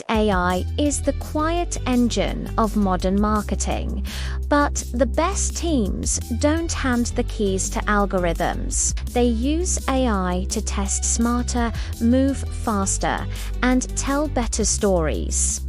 AI is the quiet engine of modern marketing, but the best teams don't hand the keys to algorithms. They use AI to test smarter, move faster, and tell better stories.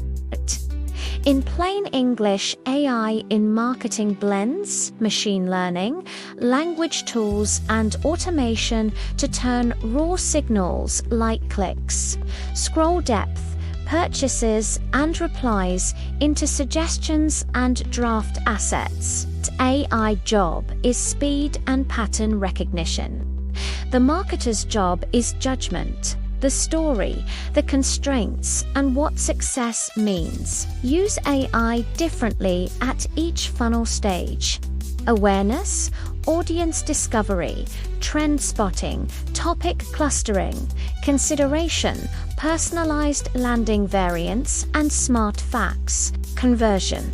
In plain English, AI in marketing blends machine learning, language tools, and automation to turn raw signals like clicks, scroll depth, purchases, and replies into suggestions and draft assets. AI job is speed and pattern recognition. The marketer's job is judgment. The story, the constraints, and what success means. Use AI differently at each funnel stage. Awareness, audience discovery, trend spotting, topic clustering, consideration, personalized landing variants, and smart facts. Conversion.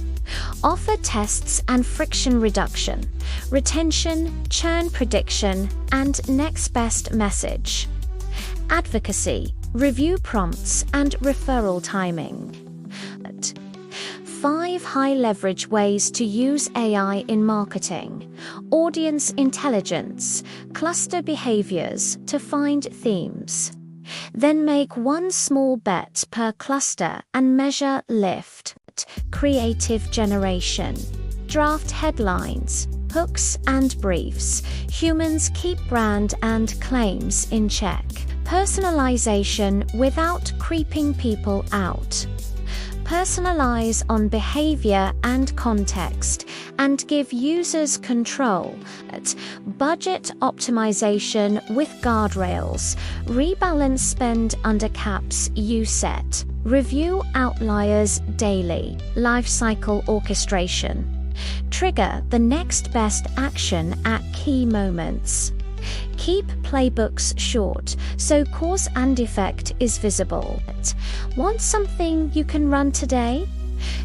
Offer tests and friction reduction, retention, churn prediction, and next best message. Advocacy, review prompts, and referral timing. 5 high-leverage ways to use AI in marketing. Audience intelligence, cluster behaviors to find themes. Then make one small bet per cluster and measure lift. Creative generation. Draft headlines, hooks, and briefs. Humans keep brand and claims in check. Personalization without creeping people out. Personalize on behavior and context, and give users control. Budget optimization with guardrails. Rebalance spend under caps you set. Review outliers daily. Lifecycle orchestration. Trigger the next best action at key moments. Keep playbooks short, so cause and effect is visible. Want something you can run today?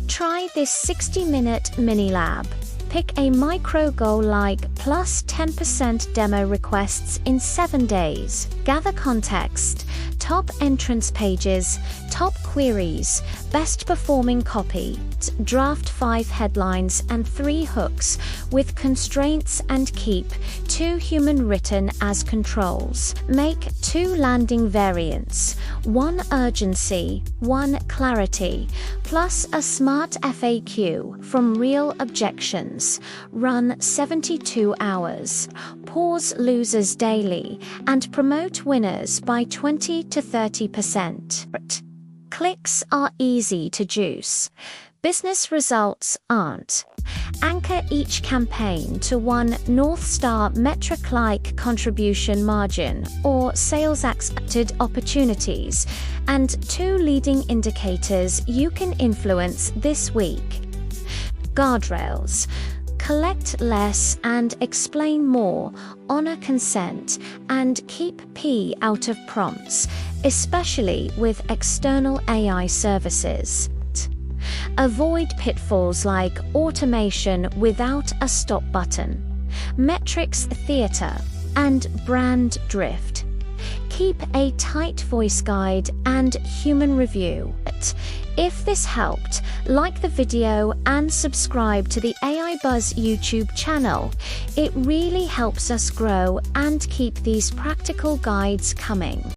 Try this 60-minute mini-lab. Pick a micro goal like plus 10% demo requests in 7 days. Gather context, top entrance pages, top queries, best performing copy. Draft 5 headlines and 3 hooks with constraints and keep 2 human written as controls. Make 2 landing variants, 1 urgency, 1 clarity, plus a smart FAQ from real objections. Run 72 hours. Pause losers daily and promote winners by 20 to 30%. Clicks are easy to juice. Business results aren't. Anchor each campaign to one North Star metric like contribution margin or sales accepted opportunities, and 2 leading indicators you can influence this week. Guardrails. Collect less and explain more, honor consent, and keep P out of prompts, especially with external AI services. Avoid pitfalls like automation without a stop button, metrics theater, and brand drift. Keep a tight voice guide and human review. If this helped, like the video and subscribe to the AI Buzz YouTube channel. It really helps us grow and keep these practical guides coming.